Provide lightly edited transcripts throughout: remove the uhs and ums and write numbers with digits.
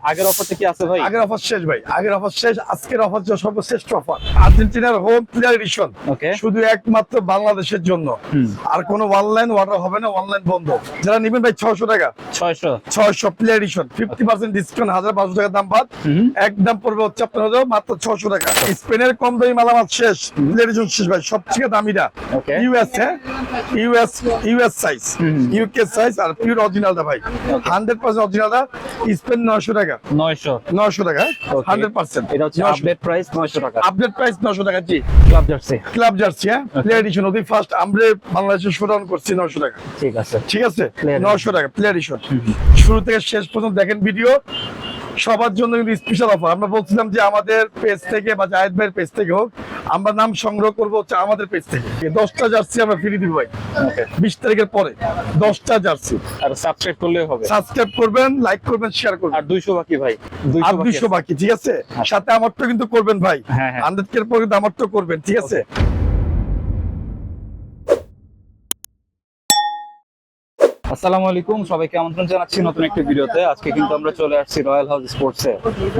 আগের অফারটা কি আছে ভাই? আগের অফার শেষ ভাই, আগের অফার শেষ। আজকের অফার সর্বশ্রেষ্ঠ অফার, আর্জেন্টিনার হোম প্লেয়ার এডিশন, ওকে। শুধু একমাত্র বাংলাদেশের জন্য। আর কোনো অনলাইন অর্ডার হবে না, অনলাইন বন্ধ। যারা নেবেন ভাই 600 টাকা, 600 প্লেয়ার এডিশন, 50% ডিসকাউন্ট, 1500 টাকা দাম বাদ। একদম পড়বে হচ্ছে আপনার হলো মাত্র 600 টাকা। স্পেনের কম দামি মালামাল শেষ, প্লেয়ার এডিশন শেষ ভাই। সবথেকে দামিটা US, US size, UK size, আর পিওর অরিজিনালটা ভাই 100% অরিজিনালটা। স্পেন 900 টাকা, 900 টাকা 100%। এটা হচ্ছে আপডেট প্রাইস 900 টাকা। আপডেট প্রাইস 900 টাকা। জি, ক্লাব জার্সি, ক্লাব জার্সি, হ্যাঁ, প্লেয়ার এডিশন। ওদের ফার্স্ট আমরা বাংলাদেশে শোডাউন করছি 900 টাকা। ঠিক আছে, ঠিক আছে, 900 টাকা প্লেয়ার এডিশন। শুরু থেকে শেষ পর্যন্ত দেখেন ভিডিও, সবার জন্য কিন্তু স্পেশাল অফার। আমরা বলছিলাম যে আমাদের পেজ থেকে বা জায়েদ ভাইয়ের পেজ থেকে হোক, আমরা নাম সংগ্রহ করবো হচ্ছে আমাদের পেজ থেকে। 10টা জার্সি আমরা ফ্রি দিব ভাই 20 তারিখের পরে। 10টা জার্সি। আর সাবস্ক্রাইব করলেই হবে। সাবস্ক্রাইব করবেন, লাইক করবেন, শেয়ার করবেন। আর 200 বাকি ভাই, 200 বাকি। ঠিক আছে, সাথে আমারটা কিন্তু করবেন ভাই। 100 এর পরে কিন্তু আমারটা করবেন। ঠিক আছে। আসসালামু আলাইকুম, সবাইকে আমন্ত্রণ জানাচ্ছি নতুন একটি ভিডিওতে। আজকে কিন্তু আমরা চলে আসছি রয়্যাল হাউস স্পোর্টসে।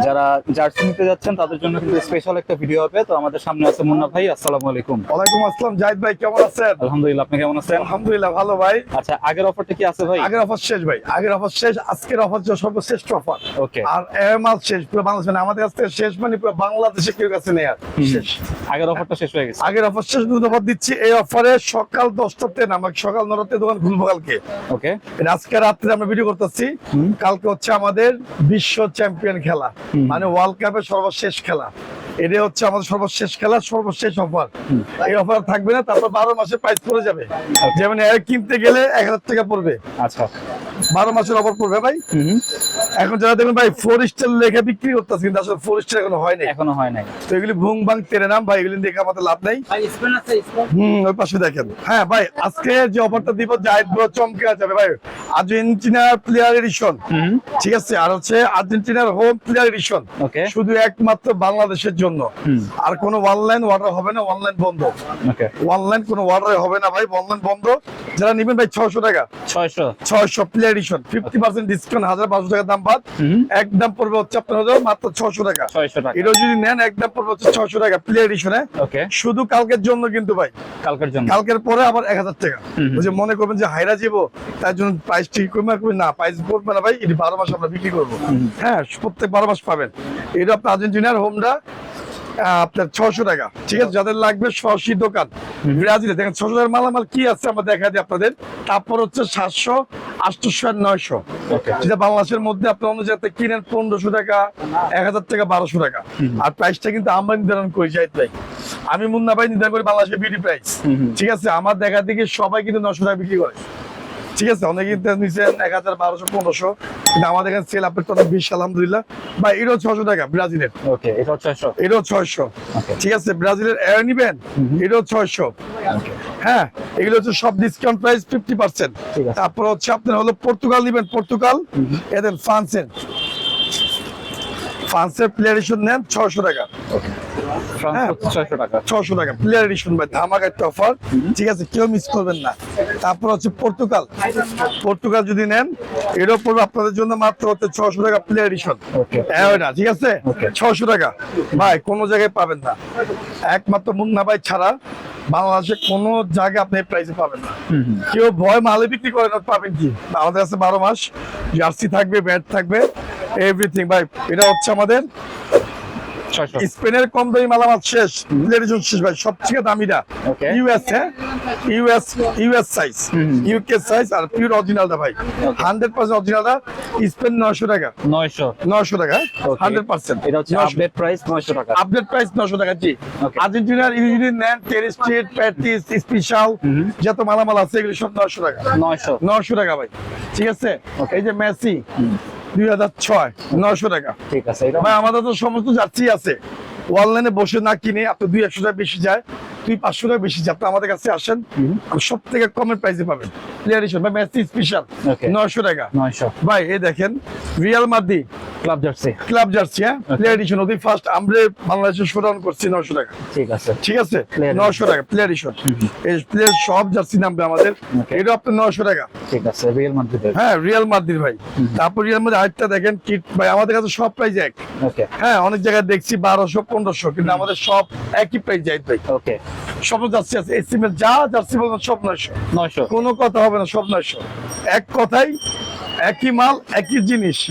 যারা জার্সি নিতে যাচ্ছেন তাদের জন্য কিন্তু স্পেশাল একটা ভিডিও হবে। তো আমাদের সামনে আছে মুন্না ভাই। আসসালামু আলাইকুম। ওয়ালাইকুম আসসালাম। জাহিদ ভাই কেমন আছেন? আলহামদুলিল্লাহ, আপনি কেমন আছেন? আলহামদুলিল্লাহ ভালো ভাই। আচ্ছা, আগের অফারটা কি আছে ভাই? আগের অফার শেষ ভাই, আগের অফার শেষ। আজকের অফার সর্বশ্রেষ্ঠ অফার। ওকে। আর এমআল শেষ, পুরো বাংলাদেশ মানে আমাদের কাছ থেকে শেষ, মানে পুরো বাংলাদেশে কেউ কাছে নেই আর শেষ। আগের অফারটা শেষ হয়ে গেছে। আগের অফার শেষ, নতুন অফার দিচ্ছি। এই অফারে সকাল 10টাতে না, আমাকে সকাল 9টাতে দোকান খুলবো কালকে। ওকে। আজকে রাত্রে আমরা ভিডিও করতেছি। কালকে হচ্ছে আমাদের বিশ্ব চ্যাম্পিয়ন খেলা, মানে ওয়ার্ল্ড কাপের সর্বশেষ খেলা। এটা হচ্ছে আমাদের সর্বশেষ খেলা, সর্বশেষ অফার। এই অফার থাকবে না, তারপর 12 মাসের প্রাইস পড়ে যাবে। যেমন এর কিনতে গেলে 1000 টাকা পড়বে। আচ্ছা, 12 মাসের অফার পড়বে ভাই। এখন যারা দেখবেন ভাই 4 স্টার লেখা বিক্রি করতেছে, কিন্তু আসলে 4 স্টার এখনো হয় নাই, এখনো হয় নাই। তো এগুলি ভুং ভাং তেরে নাম ভাই, এগুলি দেখে আমাদের লাভ নাই। ওই পাশে দেখেন। হ্যাঁ ভাই, আজকে যে অফারটা দিব জায়েদ বড় চমকে যাবে ভাই। আর্জেন্টিনার প্লেয়ার এডিশন, ঠিক আছে, আর হচ্ছে আর্জেন্টিনার হোম প্লেয়ার এডিশন, শুধু একমাত্র বাংলাদেশের জন্য। আর কোনো অনলাইন অর্ডার হবে না, অনলাইন বন্ধ। অনলাইন কোনো অর্ডার হবে না ভাই, অনলাইন বন্ধ। যারা নেবেন ভাই 600 টাকা, 600 প্লেয়ার এডিশন, 50% ডিসকাউন্ট, 1500 টাকা দাম বাদ। একদম পড়বে হচ্ছে আপনার হলো মাত্র 600 টাকা। এটা যদি নেন একদম পড়বে হচ্ছে 600 টাকা প্লেয়ার এডিশনে। শুধু কালকের জন্য কিন্তু ভাই, কালকের জন্য। কালকের পরে আবার 1000 টাকা। যে মনে করবেন যে হাইরা যাবো, তার জন্য প্রাইস ঠিক কমে না, প্রাইস পড়বে না ভাই। এটি 12 মাস আমরা বিক্রি করবো। হ্যাঁ, প্রত্যেক 12 মাস পাবেন। এটা আপনার আর্জেন্টিনার হোমটা আপনার 600 টাকা। ঠিক আছে, যাদের লাগবে সরাসরি দোকান ব্রাজিলে দেখেন 600 টাকার মালামাল কি আছে আমরা দেখা দিই আপনাদের। তারপর হচ্ছে 700, 800 আর 900, যেটা বাংলাদেশের মধ্যে আপনার অন্য জায়গাতে কিনেন 1500 টাকা, 1000 টাকা, 1200 টাকা। আর প্রাইসটা কিন্তু আমরা নির্ধারণ করি জাহিদ ভাই, আমি মুন্না ভাই নির্ধারণ করি বাংলাদেশের বিডি প্রাইস। ঠিক আছে, আমার দেখা দিকে সবাই কিন্তু 900 টাকা বিক্রি করে। ঠিক আছে, অনেকে নিচ্ছেন 1000, 1200, 1500, কিন্তু আমাদের এখানে সেল আপনার তো অনেক বেশি আলহামদুলিল্লাহ। বা এটাও 600 টাকা ব্রাজিলের। এটাও 600। ঠিক আছে, ব্রাজিলের এয়ার নিবেন, এটাও 600। হ্যাঁ, এগুলো হচ্ছে সব ডিসকাউন্ট প্রাইস 50%। তারপর হচ্ছে আপনার হলো পর্তুগাল নিবেন, পর্তুগাল এদের ফ্রান্সের প্লেয়ার এডিশন নেন 600 টাকা। 600 টাকা প্লেয়ার এডিশন ভাই, ধামাকা একটা অফার। ঠিক আছে, কেউ মিস করবেন না। তারপর হচ্ছে পর্তুগাল যদি নেন, এটাও পড়বে আপনাদের জন্য মাত্র হচ্ছে 600 টাকা প্লেয়ার এডিশন। ঠিক আছে, 600 টাকা ভাই, কোনো জায়গায় পাবেন না, একমাত্র মুন্না ভাই ছাড়া বাংলাদেশে কোনো জায়গায় আপনি প্রাইসে পাবেন না। কেউ ভয় মালে বিক্রি করেন, পাবেন কি? আমাদের কাছে 12 মাস জার্সি থাকবে, ব্যাট থাকবে, এভরিথিং ভাই। এটা হচ্ছে আমাদের স্পেনের কম দামি মালামাল শেষ, প্লেয়ার এডিশন শেষ ভাই। সবথেকে দামিটা US, US size, UK size, আর পিওর অরিজিনালটা ভাই 100% অরিজিনালটা। স্পেন 900 টাকা, 900 টাকা 100%। এটা হচ্ছে আপডেট প্রাইস 900 টাকা। আপডেট প্রাইস 900 টাকা। জি, আর্জেন্টিনার ইউনিয়ন নেন, টেরিস্টেড, প্যাটিস, স্পেশাল যত মালামাল আছে এগুলো সব 900 টাকা। 900 টাকা ভাই। ঠিক আছে, এই যে মেসি 2006, 900 টাকা। ঠিক আছে, ভাই আমাদের তো সমস্ত জার্সি আছে, অনলাইনে বসে না কিনে আপনি 200 টাকা বেশি যায়, তুই 500 টাকা বেশি আপনি আমাদের কাছে আসেন, সব থেকে কমের প্রাইসে পাবেন। প্লেয়ার এডিশন ভাই, মেসি স্পেশাল Okay. 900 টাকা। 900 ভাই এই দেখেন Real Madrid club jersey. Club jersey, হ্যাঁ প্লেয়ার এডিশন অতি ফার্স্ট আমরা বাংলাদেশে শোডাউন করছি 900 টাকা। ঠিক আছে। ঠিক আছে Player 900 টাকা প্লেয়ার এডিশন। এই প্লেয়ার সব জার্সি নামবে আমাদের, Okay. এটা আপনার 900 টাকা। ঠিক আছে, রিয়াল মাদ্রিদের। হ্যাঁ রিয়াল মাদ্রিদ ভাই। তারপর রিয়াল মাদ্রিদ আরেকটা দেখেন কিট ভাই, আমাদের কাছে সব প্রাইস এক। ওকে হ্যাঁ অনেক জায়গায় দেখছি 1200 1500, কিন্তু আমাদের সব একই প্রাইস যায় ভাই। ওকে। সব জার্সি আছে এসএমএল যা জার্সি বলবেন সব 900। 900 কোনো কথা হবে না, সব 900। এক কথাই একই মাল একই জিনিস।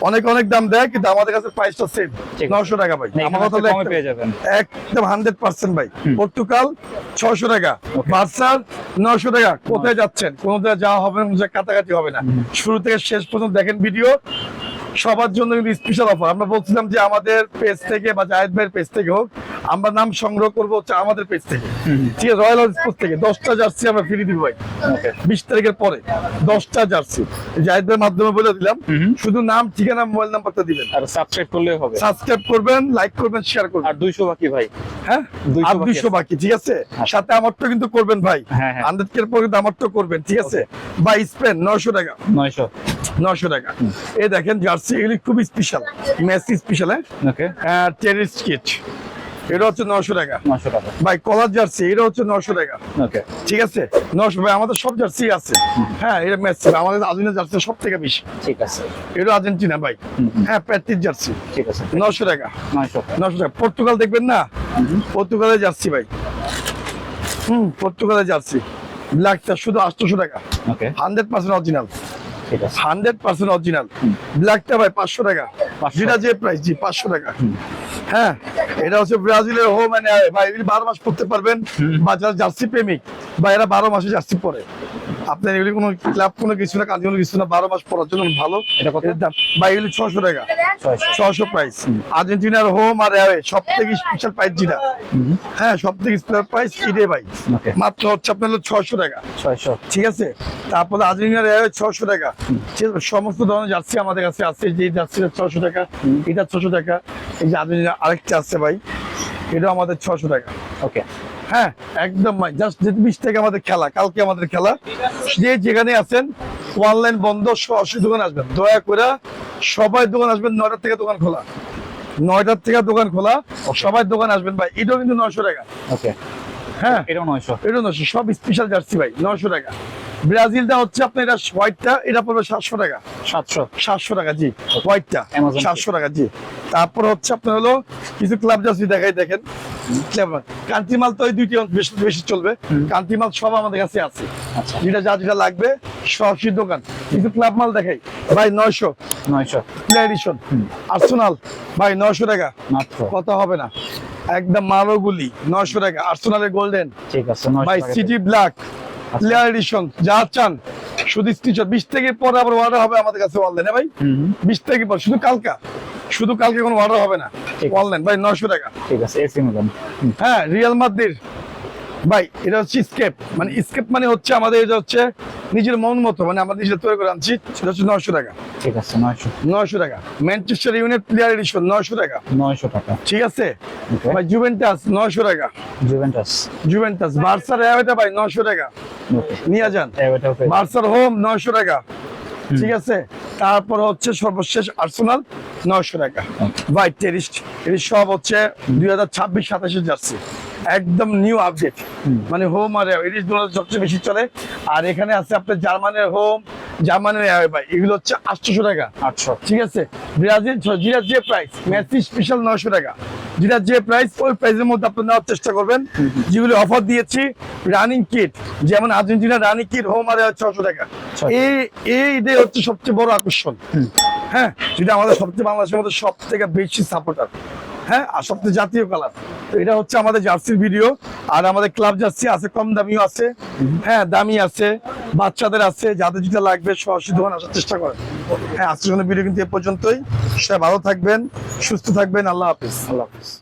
অনেক অনেক দাম দেয় কিন্তু আমাদের কাছে প্রাইসটা সেম ঠিক আছে। 900 টাকা ভাই। না, আমার এখানে কথা একটু কমে একদম- পেয়ে যাবেন। একদম 100% ভাই। পর্তুগাল 600 টাকা, বার্সার 900 টাকা। কোথায় যাচ্ছেন? কোনো জায়গায় যাওয়া হবে না, কোনো জায়গায় কাটাকাটি হবে না। শুরু থেকে শেষ পর্যন্ত দেখেন ভিডিও, সবার জন্য কিন্তু স্পেশাল অফার। আমরা বলছিলাম যে আমাদের পেজ থেকে বা জায়েদ ভাইয়ের পেজ থেকে হোক, আমরা নাম সংগ্রহ করবো হচ্ছে আমাদের পেজ থেকে, ঠিক আছে, রয়্যাল স্পোর্টস থেকে 10টা জার্সি আমরা ফ্রি দিব ভাই। ওকে। 20 তারিখের পরে 10টা জার্সি জায়েদ ভাইয়ের মাধ্যমে বলে দিলাম। শুধু নাম, ঠিকানা, মোবাইল নাম্বারটা দিবেন, আর সাবস্ক্রাইব করলেই হবে। সাবস্ক্রাইব করবেন, লাইক করবেন, শেয়ার করবেন। আর 200 বাকি ভাই। হ্যাঁ 200 আর বাকি 200 বাকি, ঠিক আছে। সাথে আমারটা কিন্তু করবেন ভাই, হ্যাঁ, হ্যাঁ। 100 এর পরে কিন্তু আমারটা করবেন, ঠিক আছে। বা স্পেন 900 টাকা, 900 900 টাকা। এই দেখেন জার্সি এগুলি খুব স্পেশাল, মেসি স্পেশাল। ওকে। টেরিস কিট এটা হচ্ছে 900 টাকা 900 টাকা। ভাই। কলার জার্সি এটা হচ্ছে 900 টাকা, ওকে। ঠিক আছে। 900 ভাই, আমাদের সব জার্সি আছে। হ্যাঁ এটা মেসি, আমাদের আর্জেন্টিনা জার্সি সব থেকে বেশি। ঠিক আছে। এটা আর্জেন্টিনা ভাই। হ্যাঁ প্যাট্রিস জার্সি ঠিক আছে। 900 টাকা, 900 900 টাকা। পর্তুগাল দেখবেন না, পর্তুগালের জার্সি ভাই। পর্তুগালের জার্সি ব্ল্যাকটা শুধু 800 টাকা, ওকে। 100% অরিজিনাল, ঠিক আছে। 100% অরিজিনাল। ব্ল্যাকটা ভাই 500 টাকা, 500 যেটা যে প্রাইস, জি 500 টাকা। হ্যাঁ এটা হচ্ছে ব্রাজিলের হোম মানে ভাই, এগুলি 12 মাস পড়তে পারবেন। বা যারা জার্সি প্রেমিক বা এরা 12 মাসে জার্সি পরে, আপনার এগুলি কোনো ক্লাব কোনো কিছু না, কাজে কোনো কিছু না, 12 মাস পরার জন্য ভালো। এটা কত? এর দাম ভাই এগুলি 600 টাকা, 600 600 প্রাইস। আর্জেন্টিনার হোম আর অ্যাওয়ে সব থেকে স্পেশাল প্রাইস যেটা, হ্যাঁ সব থেকে স্পেশাল প্রাইস ইডে ভাই। ওকে। মাত্র হচ্ছে আপনার হলো 600 টাকা, 600 ঠিক আছে। তারপরে আর্জেন্টিনার অ্যাওয়ে 600 টাকা, ঠিক আছে। সমস্ত ধরনের জার্সি আমাদের কাছে আছে, যে জার্সিটা 600 টাকা, এটা 600 টাকা। এই যে আর্জেন্টিনা আরেকটা আছে ভাই, এটা আমাদের 600 টাকা। ওকে। হ্যাঁ একদম ভাই, জাস্ট 20 থেকে আমাদের খেলা, কালকে আমাদের খেলা। যে যেখানে আছেন অনলাইন বন্ধ, সরাসরি দোকান আসবেন, দয়া করে সবাই দোকান আসবেন। 9টার থেকে দোকান খোলা, 9টার থেকে দোকান খোলা, সবাই দোকান আসবেন ভাই। এটাও কিন্তু 900 টাকা। ওকে। হ্যাঁ এটাও 900। এটা 900, সব স্পেশাল জার্সি ভাই 900 টাকা। ব্রাজিলটা হচ্ছে আপনার এটা হোয়াইটটা, এটা পড়বে 700 টাকা, 700 700 টাকা জি। হোয়াইটটা Amazon 700 টাকা জি। তারপর হচ্ছে আপনার হলো কিছু ক্লাব জার্সি দেখাই, দেখেন কান্ট্রি মাল তো ওই দুইটি বেশি বেশি চলবে। কান্ট্রি মাল সব আমাদের কাছে আছে, আচ্ছা। যেটা যা যেটা লাগবে সরাসরি দোকান। কিছু ক্লাব মাল দেখাই ভাই 900 900 প্লেয়ার এডিশন। আর্সেনাল ভাই 900 টাকা, মাত্র। কথা হবে না, একদম মারোগুলি 900 টাকা। আর্সেনালের গোল্ডেন ঠিক আছে। 900 ভাই, টাকা। সিটি ব্ল্যাক প্লেয়ার এডিশন, যা চান শুধু স্ক্রিনশট। 20 থেকে পরে আবার অর্ডার হবে আমাদের কাছে অনলাইনে ভাই। 20 থেকে পর শুধু কালকে কোনো অর্ডার হবে না, ঠিক আছে। অনলাইন ভাই 900 টাকা। ঠিক আছে। AC Milan. হ্যাঁ রিয়াল মাদ্রিদ ভাই, এটা হচ্ছে স্কেপ, মানে স্কেপ মানে হচ্ছে আমাদের, এটা হচ্ছে নিজের মন মতো, মানে আমরা নিজের তৈরি করে আনছি, সেটা হচ্ছে 900 টাকা। ঠিক আছে। 900 900 টাকা। ম্যানচেস্টার ইউনাইটেড প্লেয়ার এডিশন 900 টাকা, 900 টাকা। ঠিক আছে ওকে। ভাই। জুভেন্টাস 900 টাকা, জুভেন্টাস। জুভেন্টাস। বার্সার অ্যাওয়েটা ভাই 900 টাকা, ওকে। নিয়ে যান। এটাও পেয়ে- বার্সার হোম 900 টাকা, ঠিক আছে। তারপর হচ্ছে সর্বশেষ আর্সেনাল 900 টাকা ভাই। টেরিস্ট এর সব হচ্ছে 2026-27 জার্সি, একদম নিউ আপডেট, মানে হোম আর এরিস সবচেয়ে বেশি চলে। আর এখানে আছে আপনার জার্মানের হোম, জার্মানের অ্যাওয়ে ভাই, এগুলো হচ্ছে 800 টাকা, 800 ঠিক আছে। ব্রাজিল যেটা যে প্রাইস, মেসি স্পেশাল 900 টাকা, যেটা যে প্রাইস, ওই প্রাইসের মধ্যে আপনি নেওয়ার চেষ্টা করবেন। যেগুলো অফার দিয়েছি, রানিং কিট যেমন আর্জেন্টিনা রানিং কিট হোম আর 600 টাকা। এই হচ্ছে সবচেয়ে বড় আকর্ষণ। হ্যাঁ যেটা আমাদের সবচেয়ে, বাংলাদেশের মধ্যে সব থেকে বেশি সাপোর্টার, হ্যাঁ আর সবচেয়ে জাতীয় কালার। তো এটা হচ্ছে আমাদের জার্সির ভিডিও। আর আমাদের ক্লাব জার্সি আছে, কম দামিও আছে, হ্যাঁ দামি আছে, বাচ্চাদের আছে, যাদের যেটা লাগবে সরাসরি দোকান আসার চেষ্টা করেন। হ্যাঁ আজকের জন্য ভিডিও কিন্তু এ পর্যন্তই। সবাই ভালো থাকবেন, সুস্থ থাকবেন, আল্লাহ হাফিজ। আল্লাহ হাফেজ।